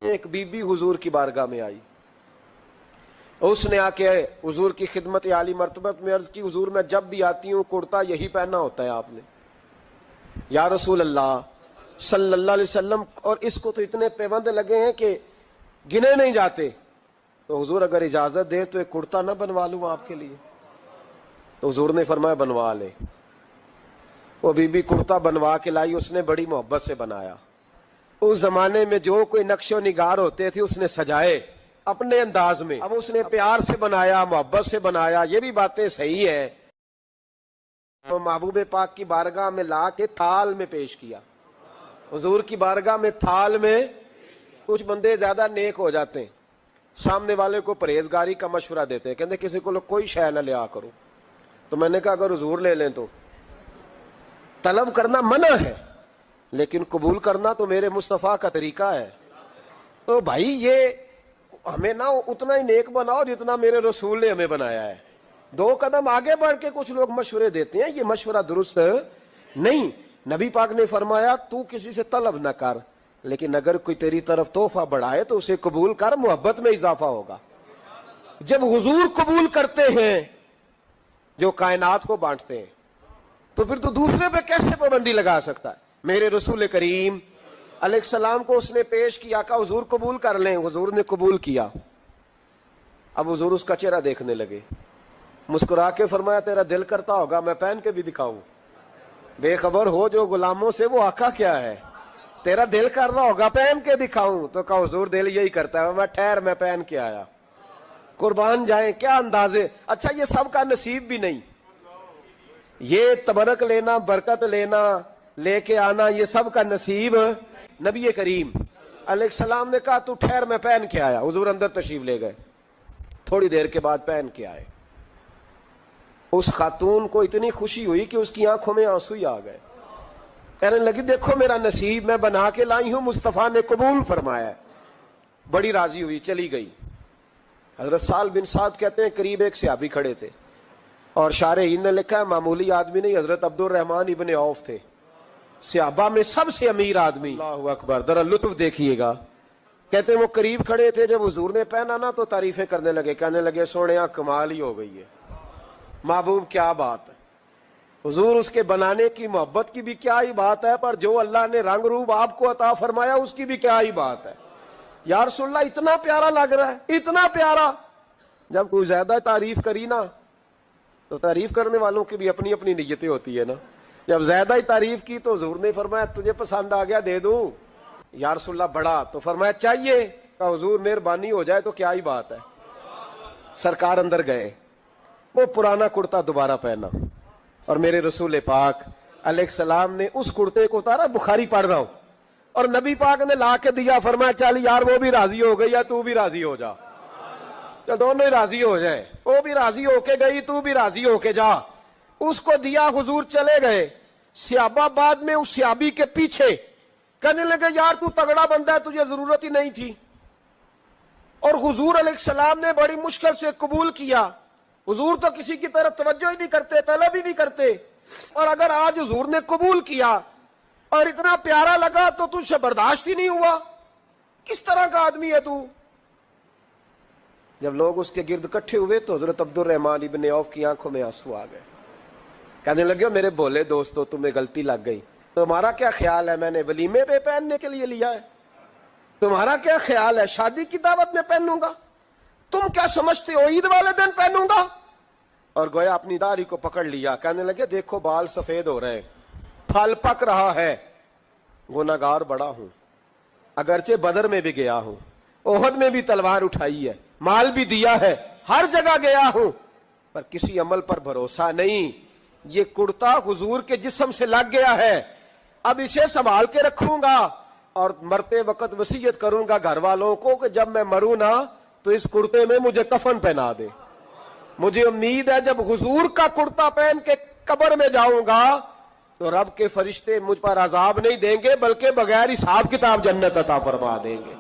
ایک बीबी हुजूर की बारगाह में आई, उसने आके हुजूर की खिदमत आली मर्तबत में अर्ज की, हुजूर मैं जब भी आती हूँ कुर्ता यही पहनना होता है आपने, या रसूल अल्लाह सल्लल्लाहु अलैहि वसल्लम, और इसको तो इतने पैबंद लगे हैं कि गिने नहीं जाते, तो हुजूर अगर इजाजत दे तो एक कुर्ता ना बनवा लूँ आपके लिए। तो हुजूर ने फरमाया बनवा ले। वो बीबी कुर्ता बनवा के लाई, उसने बड़ी मोहब्बत से बनाया। उस जमाने में जो कोई नक्शो निगार होते थे उसने सजाए अपने अंदाज में, अब उसने प्यार से बनाया, मोहब्बत से बनाया, ये भी बातें सही है। तो महबूब पाक की बारगाह में ला के थाल में पेश किया। हुजूर की बारगाह में थाल में, कुछ बंदे ज्यादा नेक हो जाते हैं, सामने वाले को परहेजगारी का मशवरा देते हैं, कहते किसी को कोई शय न लिया करो। तो मैंने कहा अगर हुजूर ले लें तो तलब करना मना है, लेकिन कबूल करना तो मेरे मुस्तफ़ा का तरीका है। तो भाई ये हमें ना उतना ही नेक बनाओ जितना मेरे रसूल ने हमें बनाया है। दो कदम आगे बढ़ के कुछ लोग मशवरे देते हैं, ये मशवरा दुरुस्त नहीं। नबी पाक ने फरमाया तू किसी से तलब न कर, लेकिन अगर कोई तेरी तरफ तोहफा बढ़ाए तो उसे कबूल कर, मोहब्बत में इजाफा होगा। जब हुजूर कबूल करते हैं जो कायनात को बांटते हैं, तो फिर तो दूसरे पे कैसे पाबंदी लगा सकता है। मेरे रसूल करीम अलैहिस्सलाम को उसने पेश किया, का हुजूर कबूल कर लें, हुजूर ने कबूल किया। अब हुजूर उसका चेहरा देखने लगे, मुस्कुरा के फरमाया तेरा दिल करता होगा मैं पहन के भी दिखाऊं, बेखबर हो जो गुलामों से वो आका क्या है, तेरा दिल कर रहा होगा पहन के दिखाऊं। तो कहा हुजूर दिल यही करता है, मैं ठहर मैं पहन के आया। कुर्बान जाए, क्या अंदाजे। अच्छा ये सबका नसीब भी नहीं, ये तबरक लेना, बरकत लेना, लेके आना, ये सब का नसीब नबी करीम अलैहिस्सलाम ने कहा तू ठहर मैं पहन के आया। हुजूर अंदर तशरीफ ले गए, थोड़ी देर के बाद पहन के आए। उस खातून को इतनी खुशी हुई कि उसकी आंखों में आंसू ही आ गए, कहने लगी देखो मेरा नसीब, मैं बना के लाई हूं, मुस्तफा ने कबूल फरमाया। बड़ी राजी हुई, चली गई। हजरत साल बिन साद कहते हैं करीब एक सहाबी खड़े थे, और शारहीन ने लिखा है मामूली आदमी नहीं, हजरत अब्दुल रहमान इब्ने औफ थे, सहाबा में सबसे अमीर आदमी। अल्लाहु अकबर, जरा लुत्फ देखिएगा। कहते हैं वो करीब खड़े थे, जब हुजूर ने पहना ना तो तारीफें करने लगे, कहने लगे सोनिया कमाल ही हो गई है, महबूब क्या बात है। हुजूर उसके बनाने की मोहब्बत की भी क्या ही बात है, पर जो अल्लाह ने रंग रूप आपको अता फरमाया उसकी भी क्या ही बात है। या रसूलल्लाह इतना प्यारा लग रहा है, इतना प्यारा। जब कोई ज्यादा तारीफ करी ना तो तारीफ करने वालों की भी अपनी अपनी नीयतें होती है ना। जब ज्यादा ही तारीफ की तो हुजूर ने फरमाया तुझे पसंद आ गया दे दूं। या रसूलल्लाह बड़ा, तो फरमाया चाहिए, कहा हुजूर मेहरबानी हो जाए तो क्या ही बात है। सरकार अंदर गए, वो पुराना कुर्ता दोबारा पहना, और मेरे रसूल पाक अलैहिस्सलाम ने उस कुर्ते को उतारा। बुखारी पढ़ रहा हूं, और नबी पाक ने ला के दिया, फरमाया चल यार वो भी राजी हो गई या तू भी राजी हो जा, तो दोनों ही राजी हो जाए। वो भी राजी होके गई, तू भी राजी होके जा। उसको दिया, हुजूर चले गए। सहाबा बाद में उस सहाबी के पीछे कहने लगे यार तू तगड़ा बंदा है, तुझे जरूरत ही नहीं थी। और हुजूर अलैहिस्सलाम ने बड़ी मुश्किल से कबूल किया। हुजूर तो किसी की तरफ तवज्जो ही नहीं करते, तलब ही नहीं करते, और अगर आज हुजूर ने कबूल किया और इतना प्यारा लगा तो तुझसे बर्दाश्त ही नहीं हुआ। किस तरह का आदमी है तू। जब लोग उसके गिर्द इकट्ठे हुए तो हजरत अब्दुल रहमान इब्ने औफ की आंखों में आंसू आ गए। कहने लगे मेरे भोले दोस्तों तुम्हें गलती लग गई, तुम्हारा क्या ख्याल है मैंने वलीमे पे पहनने के लिए लिया है, तुम्हारा क्या ख्याल है शादी की दावत में पहनूंगा, तुम क्या समझते हो ईद वाले दिन पहनूंगा। और गोया अपनी दाढ़ी को पकड़ लिया, कहने लगे देखो बाल सफेद हो रहे हैं, फल पक रहा है, गुनाहगार बड़ा हूं, अगरचे बदर में भी गया हूं, ओहद में भी तलवार उठाई है, माल भी दिया है, हर जगह गया हूं, पर किसी अमल पर भरोसा नहीं। ये कुर्ता हुजूर के जिस्म से लग गया है, अब इसे संभाल के रखूंगा, और मरते वक्त वसीयत करूंगा घर वालों को कि जब मैं मरूं ना तो इस कुर्ते में मुझे कफन पहना दे। मुझे उम्मीद है जब हुजूर का कुर्ता पहन के कब्र में जाऊंगा तो रब के फरिश्ते मुझ पर अजाब नहीं देंगे, बल्कि बगैर हिसाब किताब जन्नत अता फरमा देंगे।